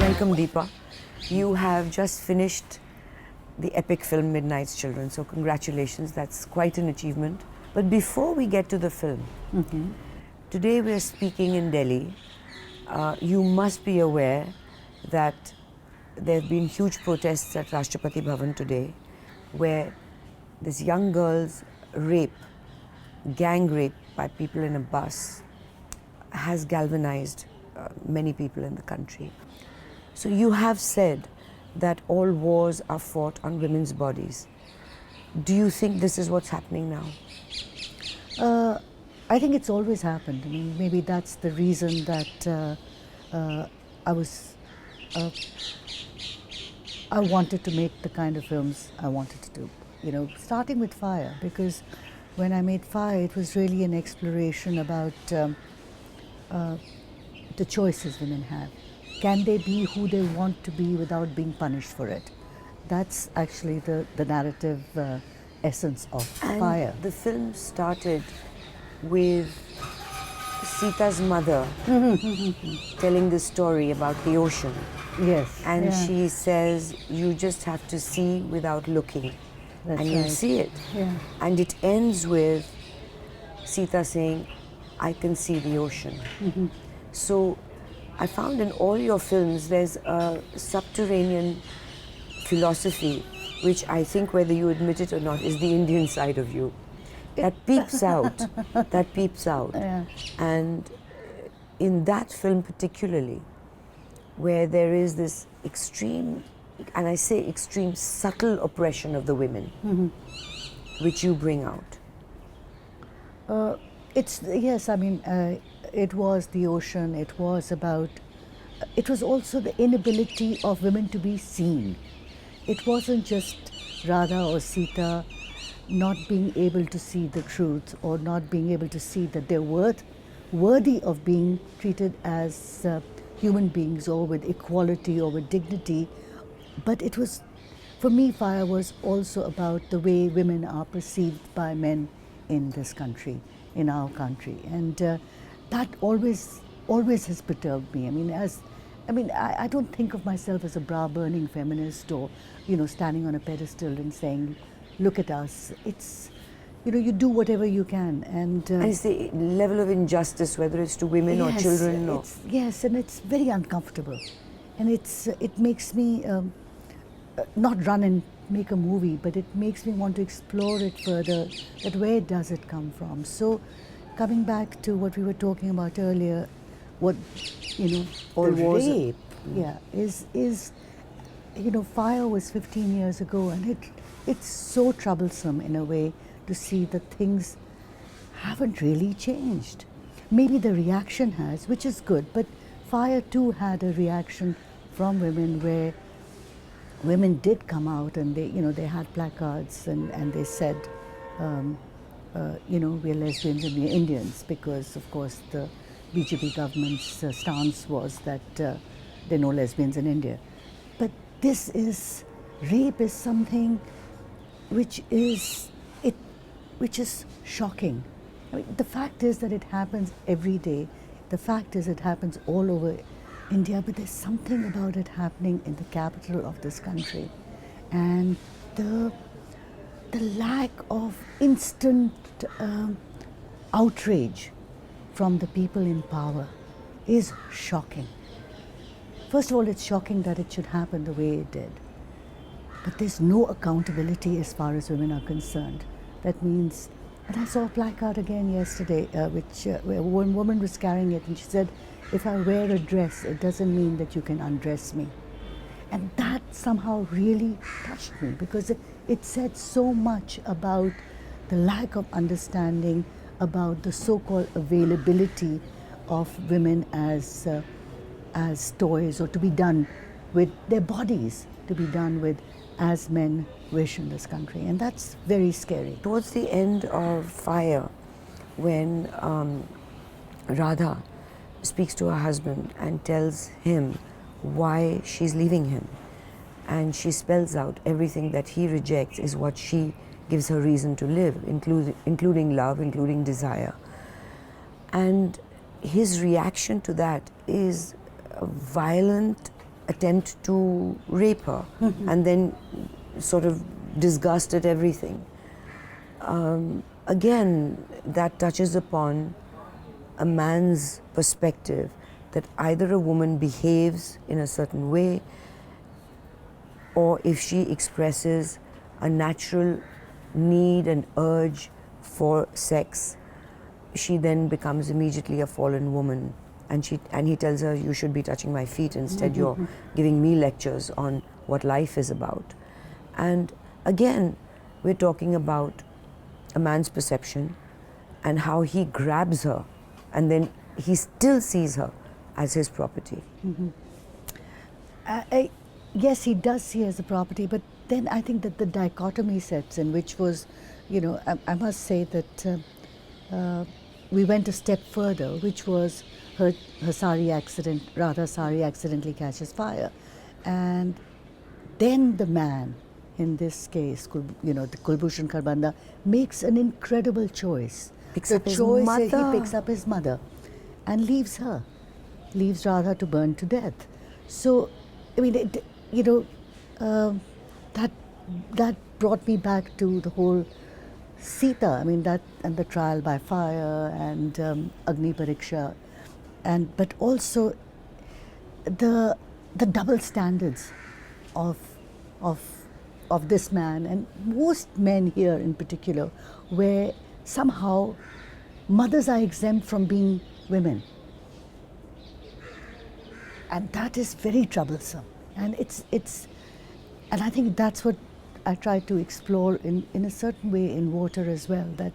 Welcome, Deepa. You have just finished the epic film Midnight's Children, so congratulations, that's quite an achievement. But before we get to the film, today we're speaking in Delhi. You must be aware that there have been huge protests at Rashtrapati Bhavan today, where this young girl's rape, gang rape by people in a bus, has galvanized many people in the country. So you have said that all wars are fought on women's bodies. Do you think this is what's happening now? I think it's always happened. I mean, maybe that's the reason that I wanted to make the kind of films I wanted to do. You know, starting with Fire, because when I made Fire, it was really an exploration about the choices women have. Can they be who they want to be without being punished for it? That's actually the narrative essence of Fire. The film started with Sita's mother telling the story about the ocean. Yes. And she says, you just have to see without looking. That's and right. you see it. Yeah. And it ends with Sita saying, I can see the ocean. So I found in all your films there's a subterranean philosophy, which I think, whether you admit it or not, is the Indian side of you. That peeps out. That peeps out. Yeah. And in that film particularly, where there is this extreme, and I say extreme, subtle oppression of the women, which you bring out. Yes, I mean, it was the ocean, it was also the inability of women to be seen. It wasn't just Radha or Sita not being able to see the truth or not being able to see that they're worthy of being treated as human beings or with equality or with dignity. But it was, for me, Fire was also about the way women are perceived by men in this country, in our country. And that always has perturbed me. I mean, I don't think of myself as a bra-burning feminist or, you know, standing on a pedestal and saying, look at us. It's, you know, you do whatever you can. And it's the level of injustice, whether it's to women or children. Yes, and it's very uncomfortable. And it makes me not run and make a movie, but it makes me want to explore it further, that where does it come from? So coming back to what we were talking about earlier, what, you know, All the wars rape, is, you know, Fire was 15 years ago, and it's so troublesome in a way to see that things haven't really changed. Maybe the reaction has, which is good, but Fire too had a reaction from women where women did come out and they had placards and they said, you know, we're lesbians and we're Indians, because of course the BJP government's stance was that there are no lesbians in India. But rape is something which is shocking. I mean, the fact is that it happens every day. The fact is it happens all over India, but there's something about it happening in the capital of this country. And the lack of instant outrage from the people in power is shocking. First of all, it's shocking that it should happen the way it did. But there's no accountability as far as women are concerned. That means, and I saw a placard again yesterday, where one woman was carrying it, and she said, if I wear a dress, it doesn't mean that you can undress me. And that somehow really touched me, because it said so much about the lack of understanding about the so-called availability of women as toys, or to be done with their bodies, to be done with as men wish in this country. And that's very scary. Towards the end of Fire, when Radha speaks to her husband and tells him why she's leaving him, and she spells out everything that he rejects is what she gives her reason to live, including love, including desire. And his reaction to that is a violent attempt to rape her, and then sort of disgust at everything. Again, that touches upon a man's perspective that either a woman behaves in a certain way, or if she expresses a natural need and urge for sex, she then becomes immediately a fallen woman. And he tells her, you should be touching my feet, instead you're giving me lectures on what life is about. And again, we're talking about a man's perception and how he grabs her, and then he still sees her as his property. Yes, he does see her as a property, but then I think that the dichotomy sets in, which was, I must say that we went a step further, which was her sari accident, Radha's sari accidentally catches fire. And then the man, in this case, the Kulbhushan Kharbanda, makes an incredible choice. Picks the up his choice mother. Is he picks up his mother and leaves her, leaves Radha to burn to death. So, I mean, that brought me back to the whole Sita. I mean, that and the trial by fire and Agni Pariksha, but also the double standards of this man, and most men here in particular, where somehow mothers are exempt from being women, and that is very troublesome. And and I think that's what I try to explore in a certain way in Water as well, that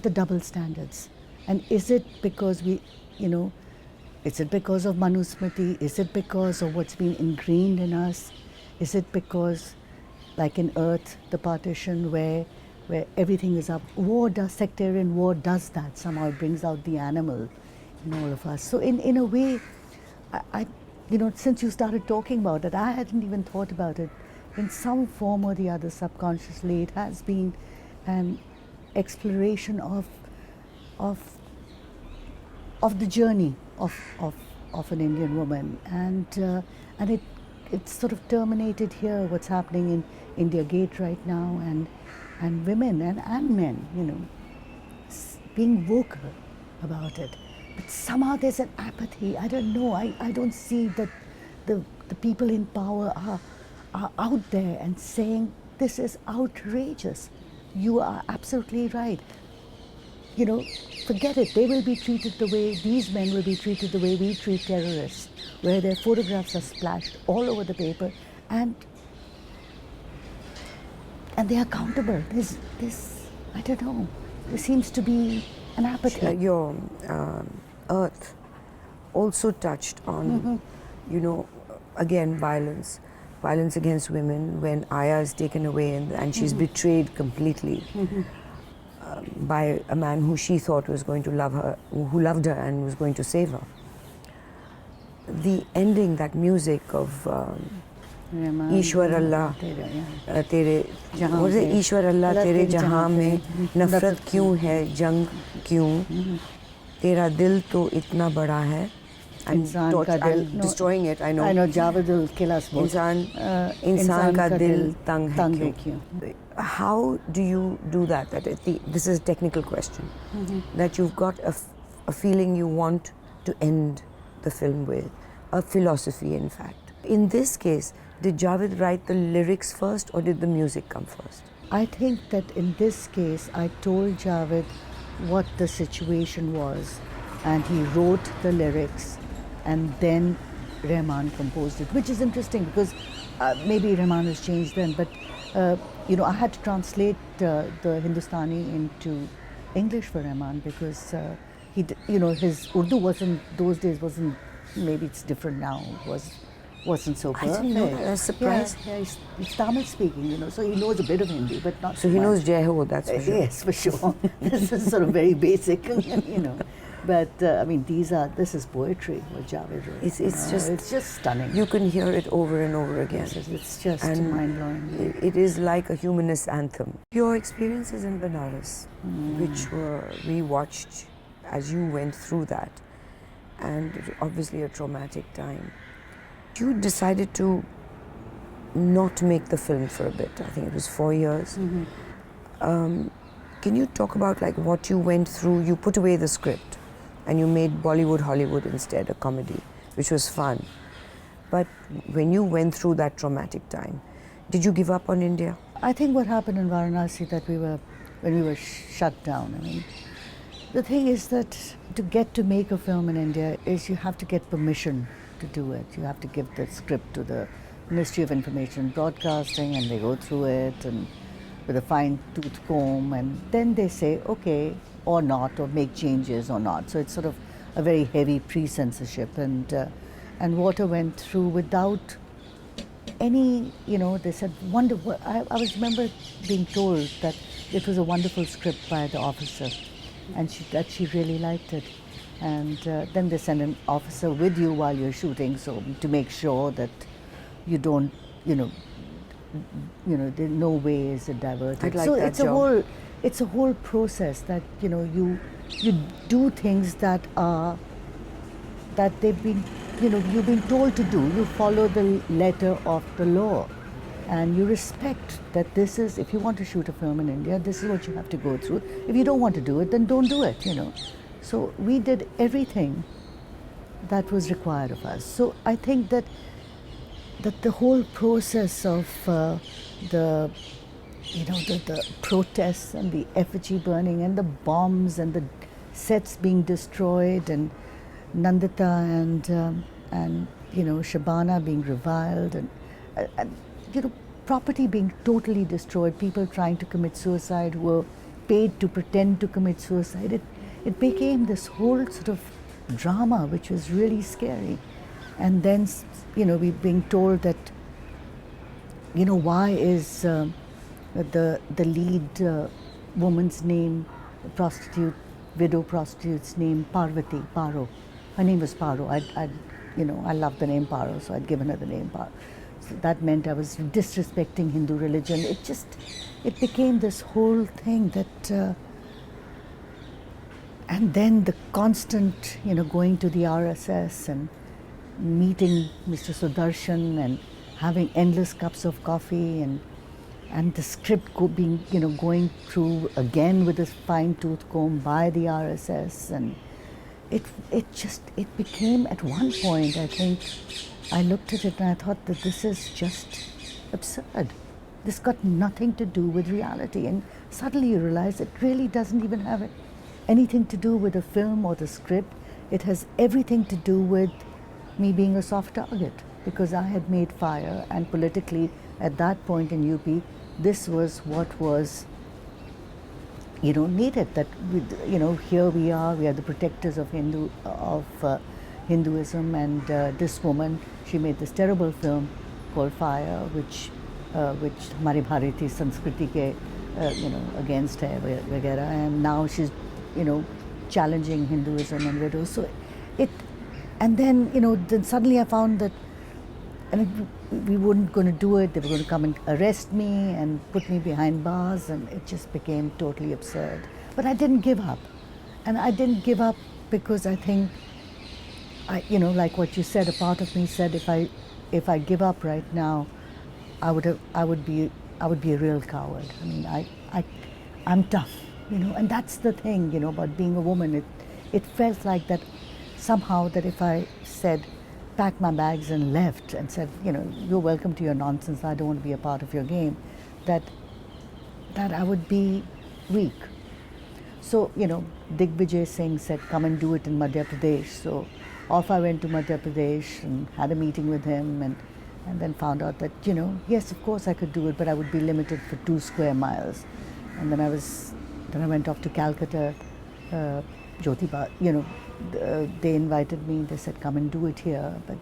the double standards. And is it because is it because of Manusmriti? Is it because of what's been ingrained in us? Is it because, like in Earth, the partition where everything is up, sectarian war does that, somehow it brings out the animal in all of us. So in a way, I since you started talking about it, I hadn't even thought about it. In some form or the other, subconsciously, it has been an exploration of the journey of an Indian woman, and it's sort of terminated here. What's happening in India Gate right now, and women and men, being vocal about it. But somehow there's an apathy. I don't know. I don't see that the people in power are out there and saying, this is outrageous. You are absolutely right. Forget it. They will be treated the way, these men will be treated the way we treat terrorists, where their photographs are splashed all over the paper, and they are accountable. There's I don't know, there seems to be an apathy. Your Earth also touched on, again, violence against women, when Aya is taken away and she's betrayed completely by a man who she thought was going to love her, who loved her and was going to save her. The ending, that music of Ishwar Allah, tere, what is it? Ishwar Allah, tere jahan mein nafrat kyun hai, jang kyun, tera dil to itna bada hai. I'm destroying it, I know. I know, Javed will kill us both. Insan ka dil tang hai kyun. How do you do that? This is a technical question. That you've got a feeling you want to end the film with, a philosophy, in fact. In this case, did Javed write the lyrics first, or did the music come first? I think that in this case, I told Javed what the situation was, and he wrote the lyrics, and then Rahman composed it, which is interesting because maybe Rahman has changed then, but I had to translate the Hindustani into English for Rahman because his Urdu those days wasn't, maybe it's different now, wasn't so perfect. I didn't know that. I was surprised. Yeah, he's Tamil speaking, so he knows a bit of Hindi, but not so he much. knows Jai Ho, that's for sure. Yes, for sure. This is sort of very basic, But this is poetry, what Javed wrote. It's just stunning. You can hear it over and over again. Yes, it's just mind-blowing. It is like a humanist anthem. Your experiences in Benares, which we watched as you went through that, and obviously a traumatic time. You decided to not make the film for a bit. I think it was 4 years. Can you talk about like what you went through? You put away the script and you made Bollywood Hollywood instead, a comedy, which was fun. But when you went through that traumatic time, did you give up on India? I think what happened in Varanasi that when we were shut down. I mean, the thing is that to get to make a film in India is you have to get permission to do it. You have to give the script to the Ministry of Information and Broadcasting, and they go through it and with a fine-tooth comb, and then they say okay or not, or make changes or not. So it's sort of a very heavy pre-censorship, and Water went through without any, they said, I remember being told that it was a wonderful script by the officer, and that she really liked it. And then they send an officer with you while you're shooting, so to make sure that you don't, no way is it diverted. I'd like so that job. It's a whole process that you do things that they've been, you've been told to do. You follow the letter of the law, and you respect that this is, if you want to shoot a film in India, this is what you have to go through. If you don't want to do it, then don't do it. So we did everything that was required of us. So I think that the whole process of the protests and the effigy burning and the bombs and the sets being destroyed and Nandita and Shabana being reviled and property being totally destroyed, people trying to commit suicide who were paid to pretend to commit suicide. It became this whole sort of drama which was really scary. And then we being told that why is the lead woman's name, widow prostitute's name, Parvati, Paro. Her name was Paro. I loved the name Paro, so I'd given her the name Paro. So that meant I was disrespecting Hindu religion. It became this whole thing that, and then the constant, going to the RSS and meeting Mr. Sudarshan and having endless cups of coffee and the script going through again with a fine-tooth comb by the RSS, and it became, at one point, I think, I looked at it and I thought that this is just absurd. This got nothing to do with reality, and suddenly you realize it really doesn't even have anything to do with the film or the script. It has everything to do with me being a soft target, because I had made Fire, and politically at that point in UP, this was what was needed. That here we are the protectors of Hinduism, and this woman, she made this terrible film called Fire, which Hamari Bharati Sanskriti ke against hai vagera, and now she's challenging Hinduism and widows. So and then then suddenly I found that we weren't going to do it. They were going to come and arrest me and put me behind bars, and it just became totally absurd. But I didn't give up, and I didn't give up because I think, like what you said, a part of me said if I give up right now, I would be a real coward. I mean, I'm tough, and that's the thing, about being a woman. It felt like that somehow, that if I said, packed my bags and left and said, you're welcome to your nonsense, I don't want to be a part of your game, that I would be weak. So, Digvijay Singh said, come and do it in Madhya Pradesh. So off I went to Madhya Pradesh and had a meeting with him, and then found out that, yes, of course I could do it, but I would be limited for 2 square miles. And then I went off to Calcutta, Jyotiba, they invited me, they said, come and do it here. But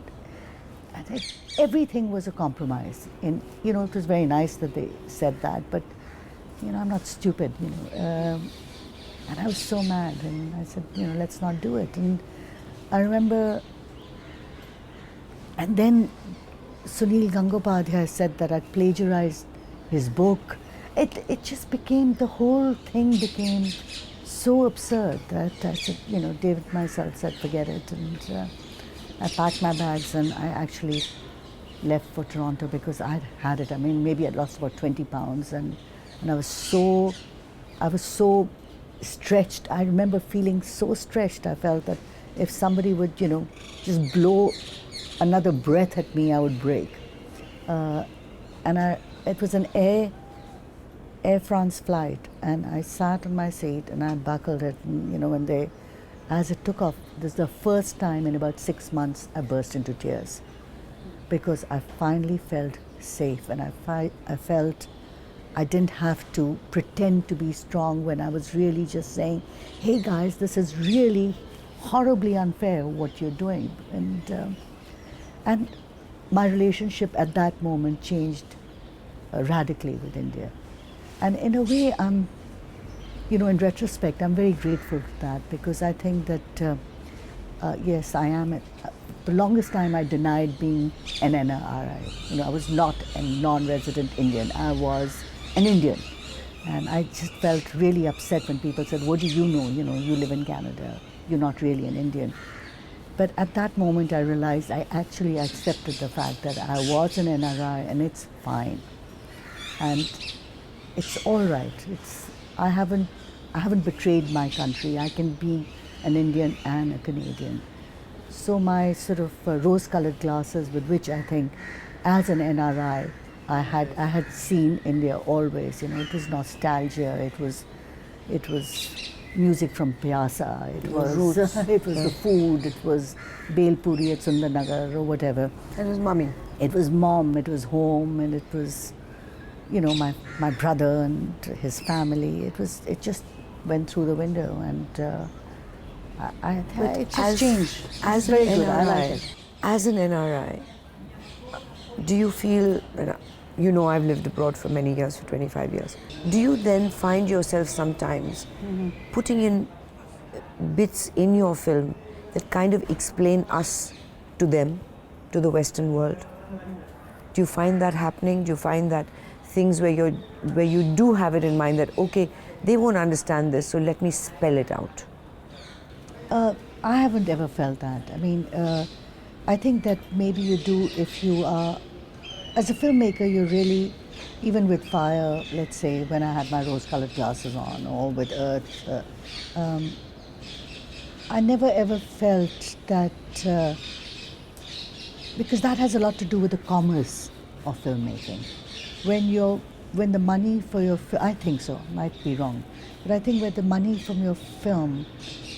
I think everything was a compromise. And, it was very nice that they said that, but, I'm not stupid, And I was so mad, and I said, let's not do it. And I remember, and then Sunil Gangopadhyay said that I'd plagiarized his book. It just became, the whole thing became so absurd that I said, David myself said, forget it. I packed my bags and I actually left for Toronto because I had it. I mean, maybe I'd lost about 20 pounds and I was so stretched. I remember feeling so stretched. I felt that if somebody would, you know, just blow another breath at me, I would break. It was an Air France flight, and I sat on my seat and I buckled it. And, you know, as it took off, this is the first time in about 6 months I burst into tears because I finally felt safe, and I felt I didn't have to pretend to be strong when I was really just saying, "Hey guys, this is really horribly unfair what you're doing," and my relationship at that moment changed radically with India. And in a way, you know, in retrospect, I'm very grateful for that because I think that, yes, I am. The longest time I denied being an NRI. You know, I was not a non-resident Indian. I was an Indian. And I just felt really upset when people said, "What do you know? You know, you live in Canada. You're not really an Indian." But at that moment, I realized I actually accepted the fact that I was an NRI, and it's fine. And it's all right. I haven't betrayed my country. I can be an Indian and a Canadian. So my sort of rose-colored glasses, with which I think, as an NRI, I had seen India always. You know, it was nostalgia. It was music from Pyasa. It was the food. It was Bel Puri at Sundarnagar or whatever. It was mommy. It was mom. It was home, and it was, you know, my brother and his family. It just went through the window, and it just changed. As very an good. I like NRI, it. as an NRI, do you feel, you know, I've lived abroad for many years, for 25 years. Do you then find yourself sometimes putting in bits in your film that kind of explain us to them, to the Western world? Do you find that happening? Do you find that things where you do have it in mind that, okay, they won't understand this, so let me spell it out? I haven't ever felt that. I mean, I think that maybe you do if you are, as a filmmaker, you really, even with Fire, let's say, when I had my rose-colored glasses on, or with Earth, I never ever felt that, because that has a lot to do with the commerce of filmmaking. When the money for your, I think so, might be wrong, but I think when the money from your film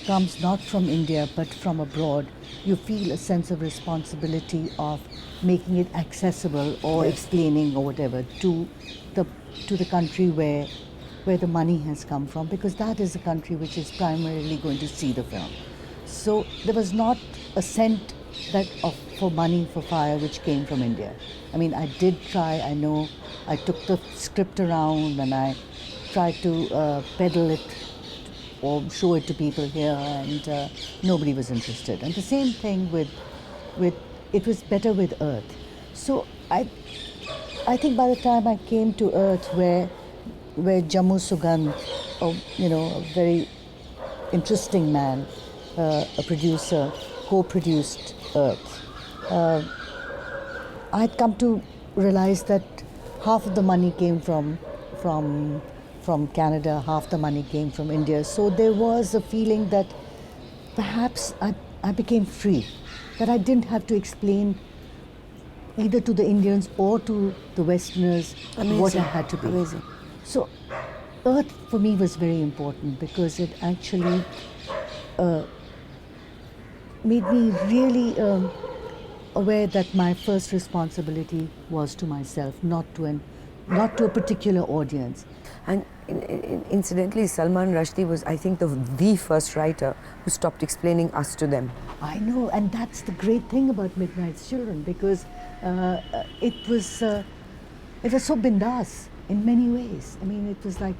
comes not from India but from abroad, you feel a sense of responsibility of making it accessible or explaining or whatever to the country where the money has come from, because that is the country which is primarily going to see the film. So there was not a cent for money for Fire which came from India. I mean, I did try. I know I took the script around and I tried to peddle it or show it to people here, and nobody was interested. And the same thing with it was better with Earth. So I think by the time I came to Earth, where Jammu Sugandh, you know, a very interesting man, a producer, co-produced Earth, I had come to realize that half of the money came from Canada, half the money came from India. So there was a feeling that perhaps I became free, that I didn't have to explain either to the Indians or to the Westerners what I had to be. Amazing. So Earth for me was very important because it actually made me really aware that my first responsibility was to myself, not to a particular audience. And incidentally, Salman Rushdie was, I think, the first writer who stopped explaining us to them. I know, and that's the great thing about Midnight's Children, because it was so bindas in many ways. I mean, it was like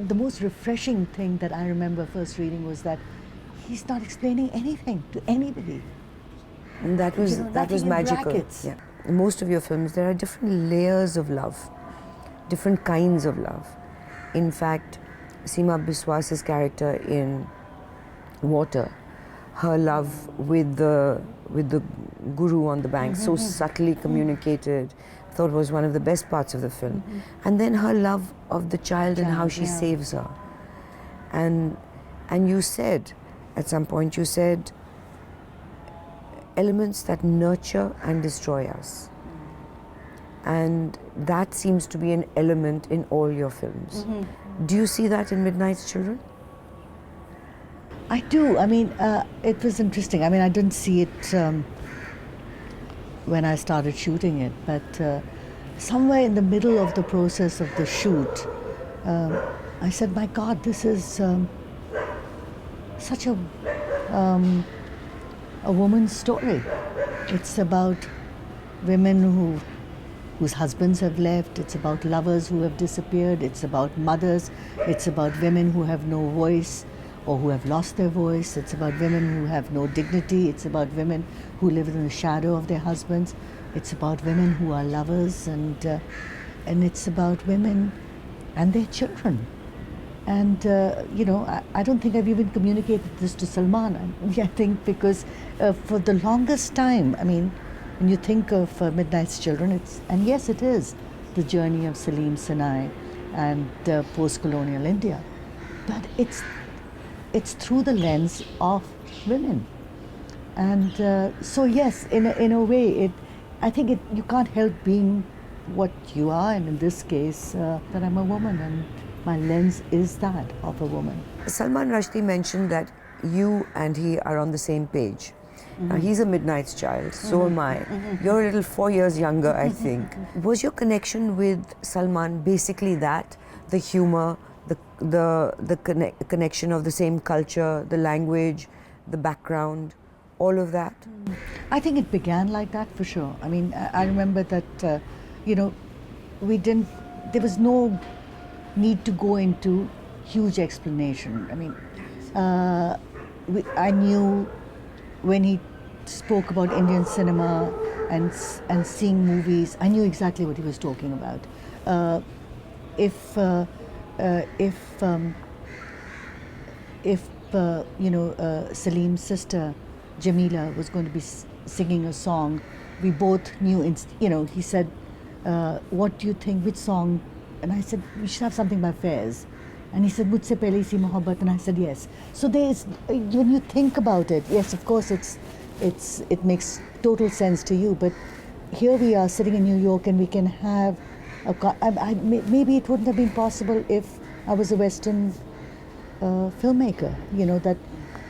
the most refreshing thing that I remember first reading was that he's not explaining anything to anybody. And that was magical. Brackets. Yeah. In most of your films, there are different layers of love, different kinds of love. In fact, Seema Biswas's character in Water her love with the guru on the bank, so subtly communicated. Thought was one of the best parts of the film. And then her love of the child and how she saves her. And you said, at some point you said, elements that nurture and destroy us. And that seems to be an element in all your films. Do you see that in Midnight's Children? I do. I mean, it was interesting. I mean, I didn't see it when I started shooting it, but somewhere in the middle of the process of the shoot, I said, my God, this is such a woman's story. It's about women whose husbands have left. It's about lovers who have disappeared. It's about mothers. It's about women who have no voice or who have lost their voice. It's about women who have no dignity. It's about women who live in the shadow of their husbands. It's about women who are lovers, and it's about women and their children. And you know, I don't think I've even communicated this to Salman. I think because for the longest time, I mean, when you think of Midnight's Children, and yes, it is the journey of Salim Sinai and post-colonial India, but it's through the lens of women. And so yes, in a way, I think you can't help being what you are, and in this case, that I'm a woman, and my lens is that of a woman. Salman Rushdie mentioned that you and he are on the same page. Now, he's a Midnight's child, so am I. You're a little 4 years younger, I think. Was your connection with Salman basically that? The humor, the connection of the same culture, the language, the background, all of that? I think it began like that for sure. I mean, I remember that, you know, there was no need to go into huge explanation. I mean, I knew when he spoke about Indian cinema and seeing movies, I knew exactly what he was talking about. If Salim's sister Jamila was going to be singing a song, we both knew. He said, "What do you think? Which song?" And I said, "We should have something by Faiz." And he said, "Mujhse pehli si mohabbat," and I said, "Yes." So when you think about it, yes, of course, it makes total sense to you. But here we are sitting in New York, and we can have maybe it wouldn't have been possible if I was a Western filmmaker. You know, that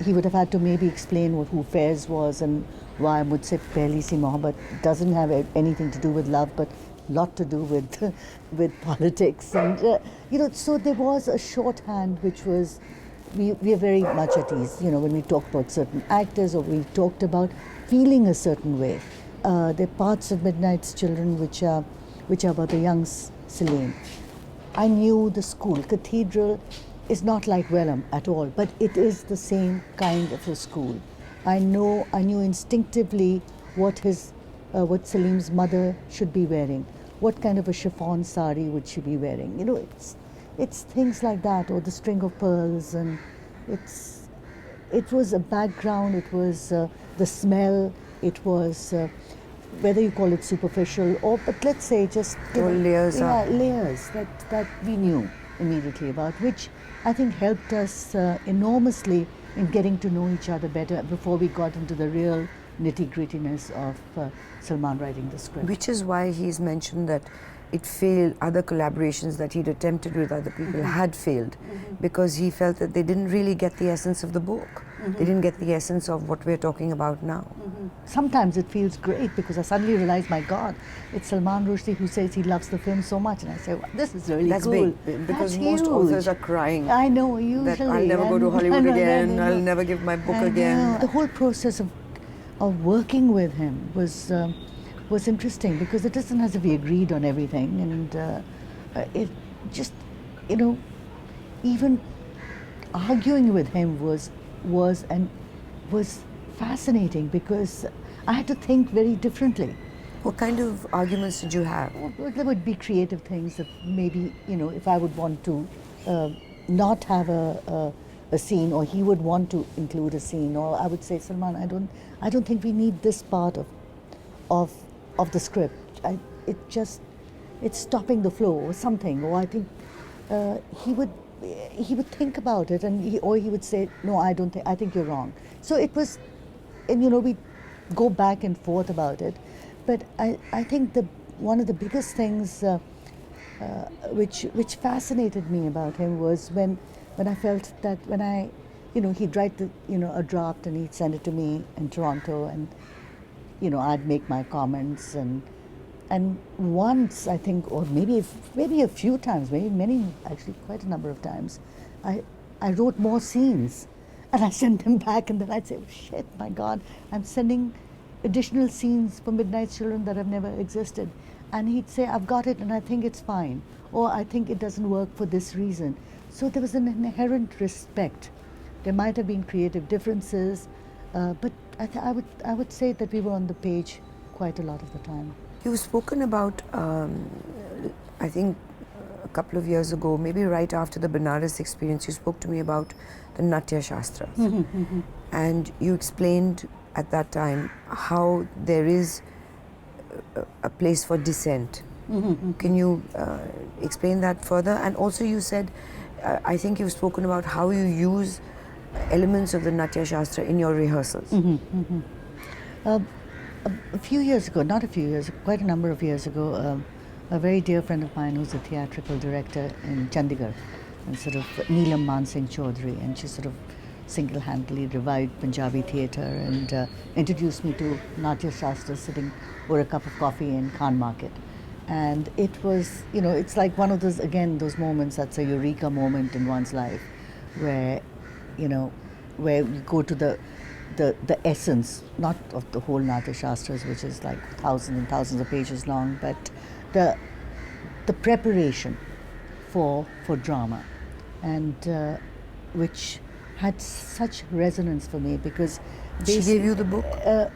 he would have had to maybe explain who Faiz was and why Mujhse pehli si mohabbat doesn't have anything to do with love, but lot to do with politics, and so there was a shorthand which was we are very much at ease, when we talk about certain actors or we talked about feeling a certain way. There are parts of Midnight's Children which are about the young Salim. I knew the school. Cathedral is not like Welham at all, but it is the same kind of a school. I knew instinctively what Salim's mother should be wearing. What kind of a chiffon sari would she be wearing? It's things like that, or the string of pearls, and it was a background. It was the smell. It was whether you call it superficial but let's say just layers that we knew immediately about, which I think helped us enormously in getting to know each other better before we got into the real nitty-grittiness of Salman writing the script. Which is why he's mentioned that it failed, other collaborations that he'd attempted with other people had failed, because he felt that they didn't really get the essence of the book. They didn't get the essence of what we're talking about now. Sometimes it feels great because I suddenly realize, my God, it's Salman Rushdie who says he loves the film so much, and I say, well, this is really That's cool. Big, because That's most huge. authors are crying. I know, usually. That I'll never go to Hollywood again, I'll never give my book again. The whole process of working with him was interesting, because it isn't as if we agreed on everything, and it just, even arguing with him was fascinating, because I had to think very differently. What kind of arguments did you have? Well, there would be creative things that maybe, if I would want to not have a a scene, or he would want to include a scene, or I would say, Salman, I don't think we need this part of of the script. It's stopping the flow or something. Or I think he would think about it, and he would say, no, I think you're wrong. So it was, and we go back and forth about it. But I think one of the biggest things which fascinated me about him was when I felt that when he'd write a draft and he'd send it to me in Toronto, and I'd make my comments, and once I think, or maybe a few times, maybe many, actually quite a number of times, I wrote more scenes, and I sent them back, and then I'd say, oh, shit, my God, I'm sending additional scenes for Midnight Children that have never existed. And he'd say, I've got it and I think it's fine, or I think it doesn't work for this reason. So there was an inherent respect. There might have been creative differences, but I would say that we were on the page quite a lot of the time. You've spoken about, I think a couple of years ago, maybe right after the Banaras experience, you spoke to me about the Natya Shastras. And you explained at that time how there is a place for dissent. Can you explain that further? And also you said, I think you've spoken about how you use elements of the Natya Shastra in your rehearsals. A few years ago, not a few years, quite a number of years ago, a very dear friend of mine who's a theatrical director in Chandigarh, and sort of Neelam Mansingh Chaudhary, and she sort of single-handedly revived Punjabi theatre and introduced me to Natya Shastra sitting over a cup of coffee in Khan Market. And it was, it's like one of those, again, those moments that's a eureka moment in one's life where, where you go to the essence, not of the whole Natya Shastras, which is like thousands and thousands of pages long, but the preparation for drama, and which had such resonance for me because she gave you the book?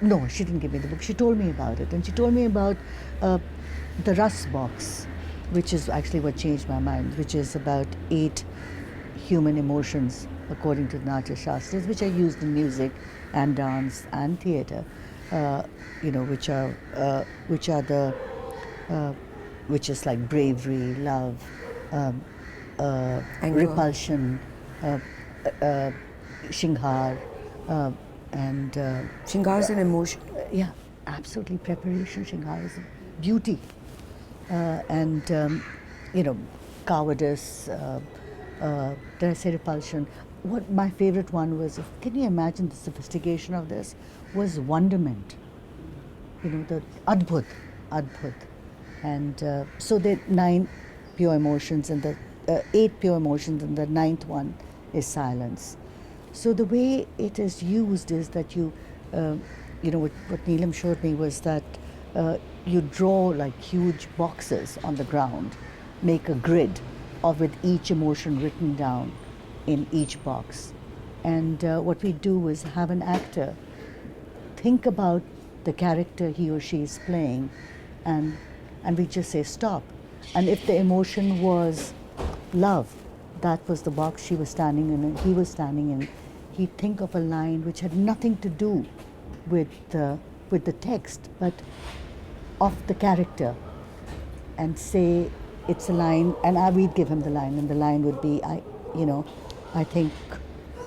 No, she didn't give me the book. She told me about it, and she told me about the Ras box, which is actually what changed my mind, which is about 8 human emotions according to the Natya Shastras, which are used in music and dance and theatre, which is like bravery, love, repulsion, Shinghar, and Shinghar is an emotion. Yeah, absolutely. Preparation, Shinghar is beauty, and cowardice. Did I say repulsion? What my favorite one was, can you imagine the sophistication of this? Was wonderment. The adbhut, and so the 9 pure emotions and the 8 pure emotions, and the 9th one is silence. So the way it is used is that you, what Neelam showed me was that you draw like huge boxes on the ground, make a grid with each emotion written down in each box. And what we do is have an actor think about the character he or she is playing, and we just say stop. And if the emotion was love, that was the box she was standing in and he was standing in. He'd think of a line which had nothing to do with the text, but of the character, and say it's a line, and we'd give him the line, and the line would be, I think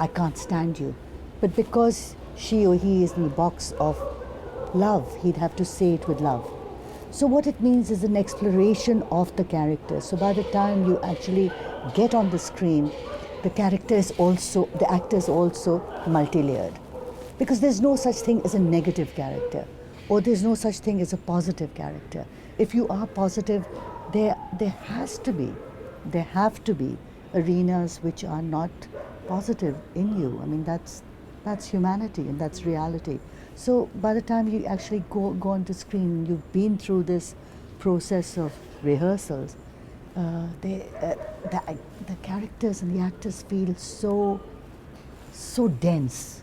I can't stand you. But because she or he is in the box of love, he'd have to say it with love. So what it means is an exploration of the character. So by the time you actually get on the screen, the actor is also multi-layered. Because there's no such thing as a negative character, or there's no such thing as a positive character. If you are positive, there have to be arenas which are not positive in you. I mean, that's humanity and that's reality. So by the time you actually go on the screen, you've been through this process of rehearsals, the characters and the actors feel so dense.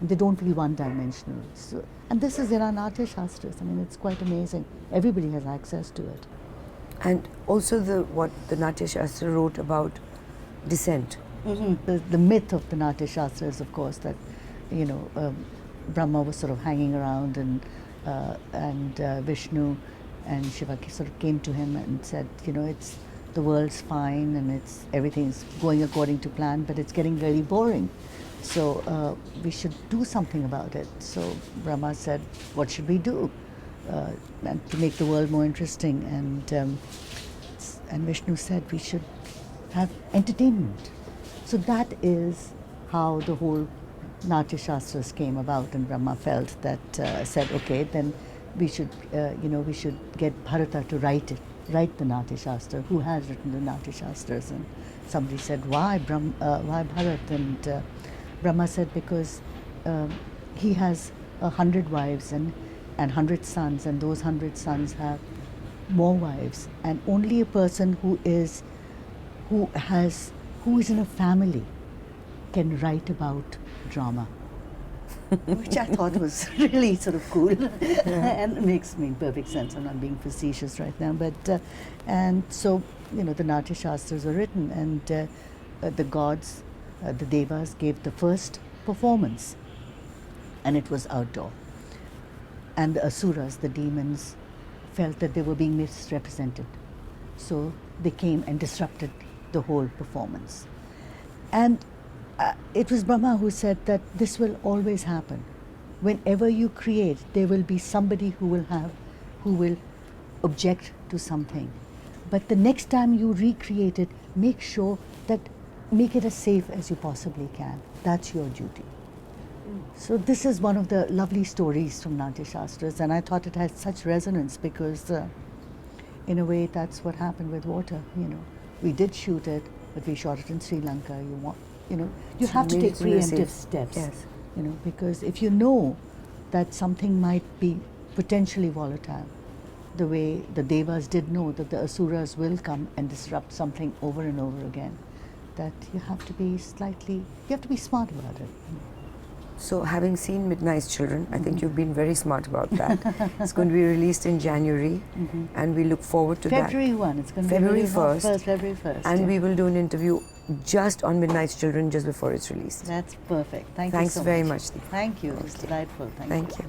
They don't feel one-dimensional. So, and this is in our Natya Shastras. I mean, it's quite amazing. Everybody has access to it. And also what the Natya Shastra wrote about dissent. The myth of the Natya Shastra is, of course, that Brahma was sort of hanging around, and Vishnu and Shiva sort of came to him and said, it's the world's fine and everything's going according to plan, but it's getting very boring. So we should do something about it. So Brahma said, what should we do and to make the world more interesting? And Vishnu said we should have entertainment. So that is how the whole Natya Shastras came about, and Brahma felt that said, okay, then we should get Bharata to write the Natya Shastra. Who has written the Natya Shastras? And somebody said, why Bharat? And Brahma said, because he has 100 wives and 100 sons, and those 100 sons have more wives, and only a person who is in a family can write about drama. Which I thought was really sort of cool and it makes perfect sense. I'm not being facetious right now, but and so the Natya Shastras were written, and the gods, the devas, gave the first performance, and it was outdoor. And the asuras, the demons, felt that they were being misrepresented, so they came and disrupted the whole performance. And it was Brahma who said that this will always happen. Whenever you create, there will be somebody who will object to something. But the next time you recreate it, make it as safe as you possibly can. That's your duty. So this is one of the lovely stories from Natya Shastras, and I thought it had such resonance because in a way that's what happened with water. We did shoot it, but we shot it in Sri Lanka. You have to take preemptive steps. Yes. Because if you know that something might be potentially volatile, the way the devas did know that the asuras will come and disrupt something over and over again, that you have to be smart about it. So having seen Midnight's Children, I think you've been very smart about that. It's going to be released in January, and we look forward to February that. 1, it's going to February be 1st. February 1st. And yeah. we will do an interview just on Midnight's Children just before it's released. That's perfect. Thanks Thanks so very much. much, Deepa. Thank you. It was delightful. Thank you. Thank you.